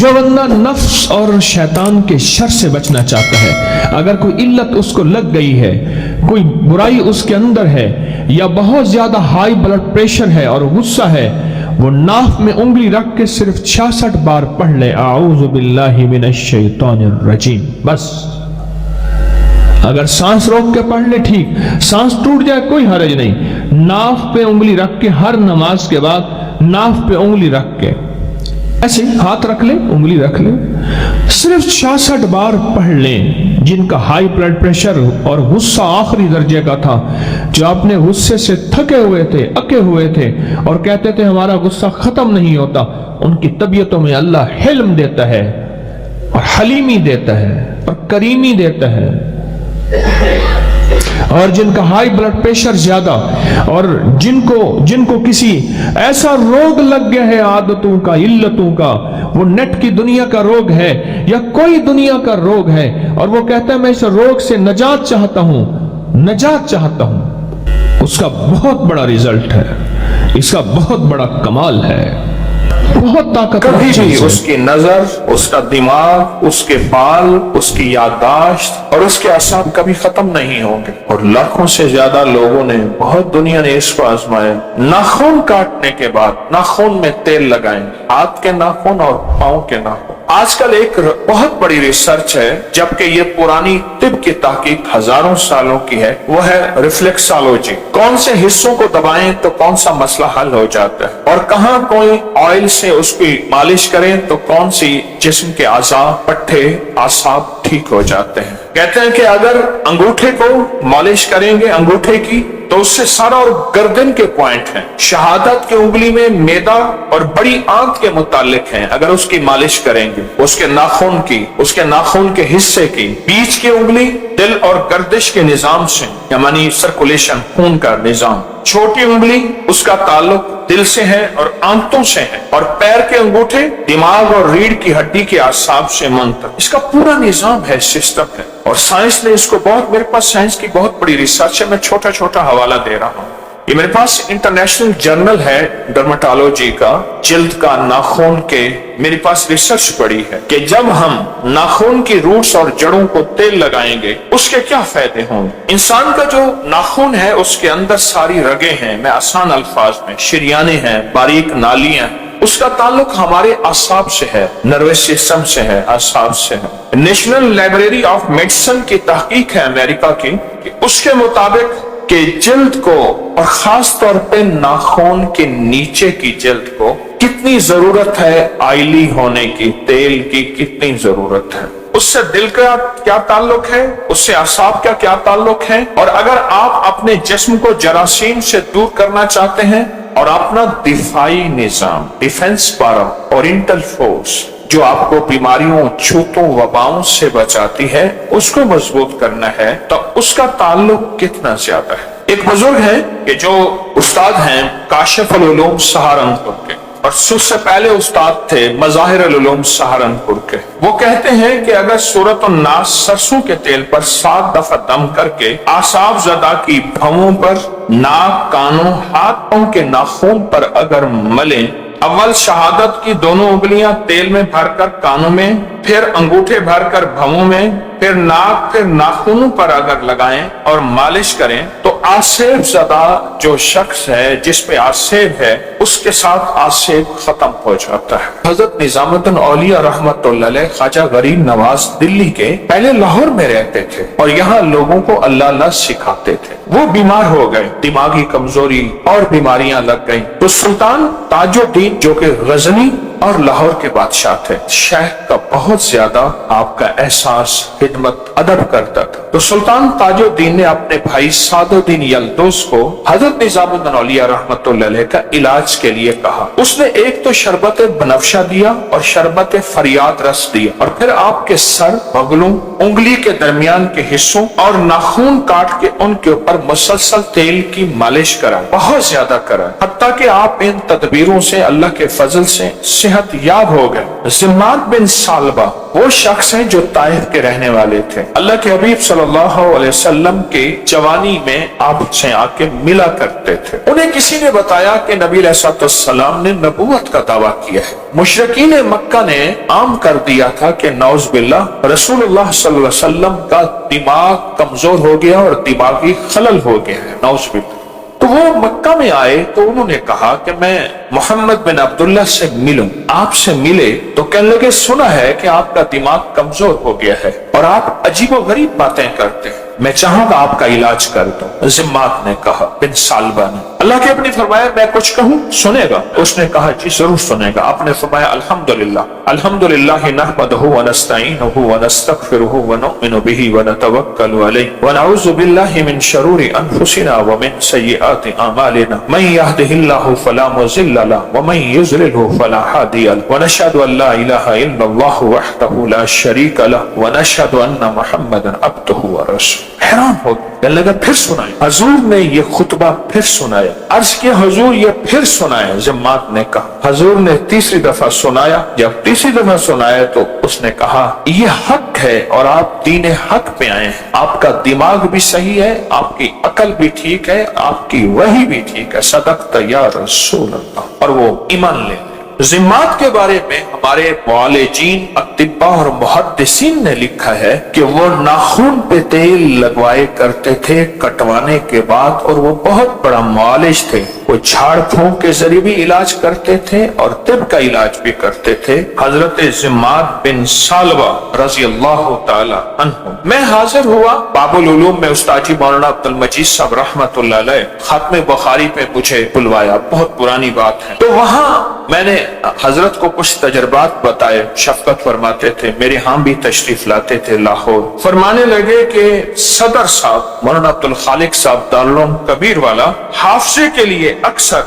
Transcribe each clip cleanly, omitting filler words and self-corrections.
جو بندہ نفس اور شیطان کے شر سے بچنا چاہتا ہے، اگر کوئی علت اس کو لگ گئی ہے، کوئی برائی اس کے اندر ہے، یا بہت زیادہ ہائی بلڈ پریشر ہے اور غصہ ہے، وہ ناف میں انگلی رکھ کے صرف 66 بار پڑھ لے اعوذ باللہ من الشیطان الرجیم، بس۔ اگر سانس روک کے پڑھ لے ٹھیک، سانس ٹوٹ جائے کوئی حرج نہیں، ناف پہ انگلی رکھ کے ہر نماز کے بعد ناف پہ انگلی رکھ کے ایسے ہاتھ رکھ لیں، انگلی رکھ لیں، صرف 66 بار پڑھ لیں۔ جن کا ہائی بلڈ پریشر اور غصہ آخری درجے کا تھا، جو اپنے غصے سے تھکے ہوئے تھے، اکے ہوئے تھے اور کہتے تھے ہمارا غصہ ختم نہیں ہوتا، ان کی طبیعتوں میں اللہ حلم دیتا ہے اور حلیمی دیتا ہے اور کریمی دیتا ہے۔ اور جن کا ہائی بلڈ پریشر زیادہ اور جن کو کسی ایسا روگ لگ گیا ہے، عادتوں کا، علتوں کا، وہ نیٹ کی دنیا کا روگ ہے یا کوئی دنیا کا روگ ہے، اور وہ کہتا ہے میں اس روگ سے نجات چاہتا ہوں، اس کا بہت بڑا رزلٹ ہے، اس کا بہت بڑا کمال ہے، بہت طاقت۔ کبھی بھی اس کی نظر، اس کا دماغ، اس کے بال، اس کی یادداشت اور اس کے اعصاب کبھی ختم نہیں ہوں گے۔ اور لاکھوں سے زیادہ لوگوں نے، بہت دنیا نے اس کو آزمایا۔ ناخن کاٹنے کے بعد ناخن میں تیل لگائیں، ہاتھ کے ناخن اور پاؤں کے ناخن۔ آج کل ایک بہت بڑی ریسرچ ہے، جبکہ یہ پرانی طب کی تحقیق ہزاروں سالوں کی ہے، وہ ہے ریفلیکسالوجی۔ کون سے حصوں کو دبائیں تو کون سا مسئلہ حل ہو جاتا ہے، اور کہاں کوئی آئل سے اس کی مالش کریں تو کون سی جسم کے اعضاء، پٹھے، اعصاب ٹھیک ہو جاتے ہیں۔ کہتے ہیں کہ اگر انگوٹھے کو مالش کریں گے، انگوٹھے کی، تو اس سے سر اور گردن کے پوائنٹ ہیں، شہادت کی انگلی میں معدہ اور بڑی آنت کے متعلق ہیں، اگر اس کی مالش کریں گے، اس کے ناخن کی، اس کے ناخن کے حصے کی، بیچ کی انگلی دل اور گردش کے نظام سے، یعنی سرکولیشن، خون کا نظام، چھوٹی انگلی اس کا تعلق دل سے ہے اور آنتوں سے ہے، اور پیر کے انگوٹھے دماغ اور ریڑھ کی ہڈی کے اعصاب سے منتقل۔ اس کا پورا نظام ہے، سسٹم ہے، اور سائنس نے اس کو میرے پاس سائنس کی بہت بڑی ریسرچ ہے، میں چھوٹا چھوٹا حوالہ دے رہا ہوں۔ یہ میرے پاس انٹرنیشنل جرنل ہے ڈرمٹالوجی کا، جلد کا، ناخن کے، میرے پاس ریسرچ پڑی ہے کہ جب ہم ناخن کی روٹس اور جڑوں کو تیل لگائیں گے اس کے کیا فائدے ہوں گے۔ انسان کا جو ناخن ہے اس کے اندر ساری رگیں ہیں، میں آسان الفاظ میں، شریانیں ہیں، باریک نالیاں، اس کا تعلق ہمارے اعصاب سے ہے، نروس سسٹم سے ہے، اعصاب سے ہے۔ نیشنل لائبریری آف میڈیسن کی تحقیق ہے امریکہ کی، کہ اس کے مطابق کہ جلد کو، اور خاص طور پہ ناخن کے نیچے کی جلد کو کتنی ضرورت ہے آئلی ہونے کی، تیل کی کتنی ضرورت ہے۔ اس سے دل کا کیا تعلق ہے، اس سے اعصاب کا کیا تعلق ہے، اور اگر آپ اپنے جسم کو جراثیم سے دور کرنا چاہتے ہیں اور اپنا دفاعی نظام، ڈیفنس پاور، اورینٹل فورس، جو آپ کو بیماریوں، چھوتوں، وباؤں سے بچاتی ہے، اس کو مضبوط کرنا ہے، تو اس کا تعلق کتنا زیادہ ہے۔ ایک بزرگ ہے کہ جو استاد ہیں کاشف العلوم سہارنپور کے، اور سب سے پہلے استاد تھے مظاہر العلوم سہارنپور کے، وہ کہتے ہیں کہ اگر سورۃ الناس سرسوں کے تیل پر 7 دفعہ دم کر کے اعصاب زدہ کی بھووں پر، ناک، کانوں، ہاتھ پاؤں کے ناخن پر اگر ملیں، اول شہادت کی دونوں انگلیاں تیل میں بھر کر کانوں میں، پھر انگوٹھے بھر کر بھووں میں، پھر ناک، پھر ناخنوں پر اگر لگائیں اور مالش کریں، تو آسیب زدہ جو شخص ہے، جس پہ آسیب ہے، اس کے ساتھ آسیب ختم ہو جاتا ہے۔ حضرت نظام الدین اولیاء رحمت اللہ علیہ، خواجہ غریب نواز دلی کے، پہلے لاہور میں رہتے تھے اور یہاں لوگوں کو اللہ سکھاتے تھے۔ وہ بیمار ہو گئے، دماغی کمزوری اور بیماریاں لگ گئیں، تو سلطان تاج الدین جو کہ غزنی اور لاہور کے بادشاہ تھے، شیخ کا بہت زیادہ آپ کا احساس، خدمت، ادب کرتا تھا، تو سلطان تاج الدین نے اپنے بھائی سعد الدین یلدوز کو حضرت نظام الدین اولیاء رحمت اللہ علیہ کا علاج کے لیے کہا۔ اس نے ایک تو شربت بنفشہ دیا اور شربت فریاد رس دیا، اور پھر آپ کے سر، بغلوں، انگلی کے درمیان کے حصوں اور ناخن کاٹ کے ان کے اوپر مسلسل تیل کی مالش کرا، بہت زیادہ کرا، حتیٰ کہ آپ ان تدبیروں سے اللہ کے فضل سے صحت یاب ہو گئے۔ زماد بن سالبہ وہ شخص ہیں جو طائف کے رہنے والے تھے. اللہ کے حبیب صلی اللہ علیہ وسلم کے جوانی میں آپ سے آ کے ملا کرتے تھے. انہیں کسی نے بتایا کہ نبی علیہ الصلوۃ والسلام نے نبوت کا دعویٰ کیا ہے. مشرکین مکہ نے عام کر دیا تھا کہ نعوذ باللہ رسول اللہ صلی اللہ علیہ وسلم کا دماغ کمزور ہو گیا اور دماغی خلل ہو گیا ہے، نعوذ باللہ. تو وہ مکہ میں آئے تو انہوں نے کہا کہ میں محمد بن عبداللہ سے ملوں. آپ سے ملے تو کہنے لگے سنا ہے کہ آپ کا دماغ کمزور ہو گیا ہے اور آپ عجیب و غریب باتیں کرتے ہیں، میں چاہوں گا آپ کا علاج کر دوں. ضمات نے کہا، بن سالبہ نے. اللہ کے اپنی فرمایا میں کچھ کہوں سنے گا؟ اس نے کہا جی ضرور سنے گا. آپ نے فرمایا الحمدللہ نحمدہ ونستعینہ ونستغفرہ ونؤمن بہ ونتوکل علیہ ونعوذ باللہ من شرور انفسنا ومن سیئات اعمالنا من یہدہ اللہ فلا مضل له ومن یضللہ فلا ہادی له ونشہد ان لا الہ الا اللہ وحدہ لا شریک له ونشہد ان محمدا عبدہ ورسولہ. حیران ہو کہنے لگا پھر سنائے. حضور نے یہ خطبہ پھر سنایا. عرض کیا حضور یہ پھر سنایا؟ ضمات نے کہا. حضور نے تیسری دفعہ سنایا. جب تیسری دفعہ سنایا تو اس نے کہا یہ حق ہے اور آپ دین حق پہ آئے ہیں. آپ کا دماغ بھی صحیح ہے، آپ کی عقل بھی ٹھیک ہے، آپ کی وحی بھی ٹھیک ہے. صدقت یا رسول اللہ. اور وہ ایمان لے. ذمات کے بارے میں ہمارے معالجین، اطباء اور محدثین نے لکھا ہے کہ وہ ناخن پہ تیل لگوائے کرتے تھے کٹوانے کے بعد، اور وہ بہت بڑا معالج تھے. وہ جھاڑ پھونک کے ذریعے بھی علاج کرتے تھے اور طب کا علاج بھی کرتے تھے. حضرت ضمات بن سالبہ رضی اللہ تعالی عنہ. میں حاضر ہوا باب العلوم میں، استاد جی مولانا عبد المجید صاحب رحمۃ اللہ علیہ ختم بخاری پہ مجھے بلوایا. بہت پرانی بات ہے. تو وہاں میں نے حضرت کو کچھ تجربات بتائے. شفقت فرماتے تھے، میرے ہاں بھی تشریف لاتے تھے لاہور. فرمانے لگے کہ صدر صاحب مولانا عبد الخالق صاحب دارالعلوم کبیر والا حافظے کے لیے اکثر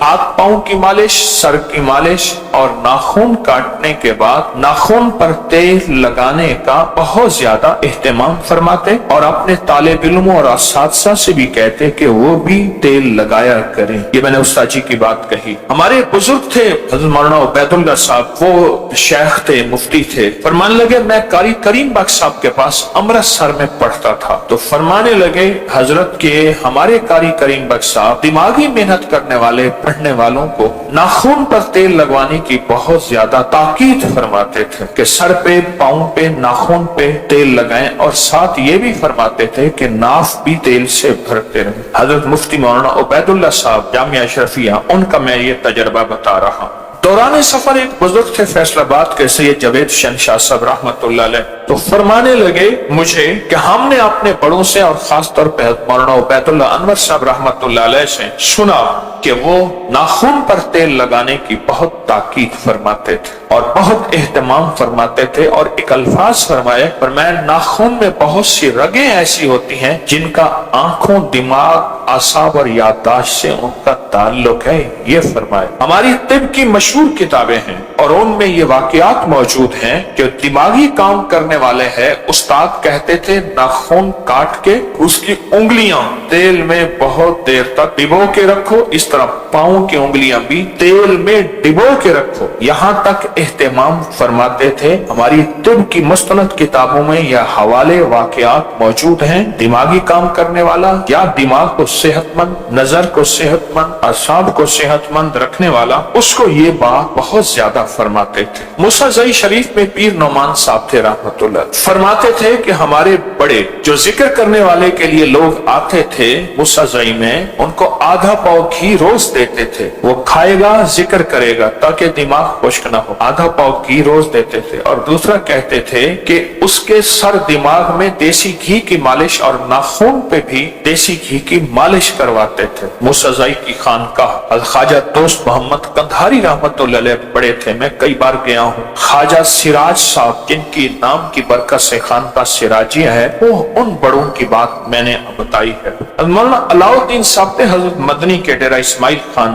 ہاتھ پاؤں کی مالش، سر کی مالش اور ناخن کاٹنے کے بعد ناخن پر تیل لگانے کا بہت زیادہ اہتمام فرماتے اور اپنے طالب علموں اور اساتذہ سے بھی کہتے کہ وہ بھی تیل لگایا کریں. یہ میں نے استاد جی کی بات کہی. ہمارے بزرگ تھے حضرت مولانا عبید اللہ صاحب، وہ شیخ تھے، مفتی تھے. فرمانے لگے میں قاری کریم بخش صاحب کے پاس امرتسر میں پڑھتا تھا تو فرمانے لگے حضرت کے ہمارے قاری کریم بخش صاحب دماغی محنت کرنے والے پڑھنے والوں کو ناخن پر تیل لگوانے کی بہت زیادہ تاکید فرماتے تھے کہ سر پہ، پاؤں پہ، ناخن پہ تیل لگائیں، اور ساتھ یہ بھی فرماتے تھے کہ ناف بھی تیل سے بھرتے رہیں. حضرت مفتی مولانا عبید اللہ صاحب جامعہ اشرفیہ، ان کا میں یہ تجربہ بتا رہا ہوں. دوران سفر ایک بزرگ تھے فیصل آباد کے سید جاوید شہنشاہ صاحب رحمۃ اللہ علیہ، تو فرمانے لگے مجھے کہ ہم نے اپنے بڑوں سے اور خاص طور پہ مولانا عبید اللہ انور صاحب رحمۃ اللہ علیہ سے سنا کہ وہ ناخن پر تیل لگانے کی بہت تاکید فرماتے تھے اور بہت اہتمام فرماتے تھے. اور ایک الفاظ فرمائے ناخن میں بہت سی رگیں ایسی ہوتی ہیں جن کا آنکھوں، دماغ، اعصاب اور یادداشت سے ان کا تعلق ہے. یہ فرمائے. ہماری طب کی مشہور کتابیں ہیں اور ان میں یہ واقعات موجود ہیں کہ دماغی کام کرنے والے ہیں. استاد کہتے تھے ناخن کاٹ کے اس کی انگلیاں تیل میں بہت دیر تک ڈبو کے رکھو، اس طرح پاؤں کی انگلیاں بھی تیل میں ڈبو کے رکھو. یہاں تک اہتمام فرماتے تھے. ہماری طب کی مستند کتابوں میں یہ حوالے واقعات موجود ہیں. دماغی کام کرنے والا یا دماغ کو صحت مند، نظر کو صحت مند، اعصاب کو صحت مند رکھنے والا، اس کو یہ بات بہت زیادہ فرماتے تھے. موسیٰ شریف میں پیر نعمان صاحب تھے رحمت اللہ، فرماتے تھے کہ ہمارے بڑے جو ذکر کرنے والے کے لیے لوگ آتے تھے موسیٰ میں، ان کو آدھا پاؤ گھی روز دیتے تھے. وہ کھائے گا، ذکر کرے گا تاکہ دماغ خشک نہ ہو. آدھا پاؤ گھی روز دیتے تھے. اور دوسرا کہتے تھے کہ اس کے سر دماغ میں دیسی گھی کی مالش اور ناخن پہ بھی دیسی گھی کی مالش کرواتے تھے. موسیٰ کی خانقاہ خواجہ دوست محمد کندھاری رحمت اللہ علیہ بڑے تھے. میں کئی بار گیا ہوں. خواجہ سراج صاحب جن کی نام کی برکت سے خانقاہ سراجیہ ہے، وہ ان بڑوں کی بات میں نے بتائی ہے. مولانا علاؤ الدین صاحب تھے حضرت مدنی کے ڈیرہ اسماعیل خان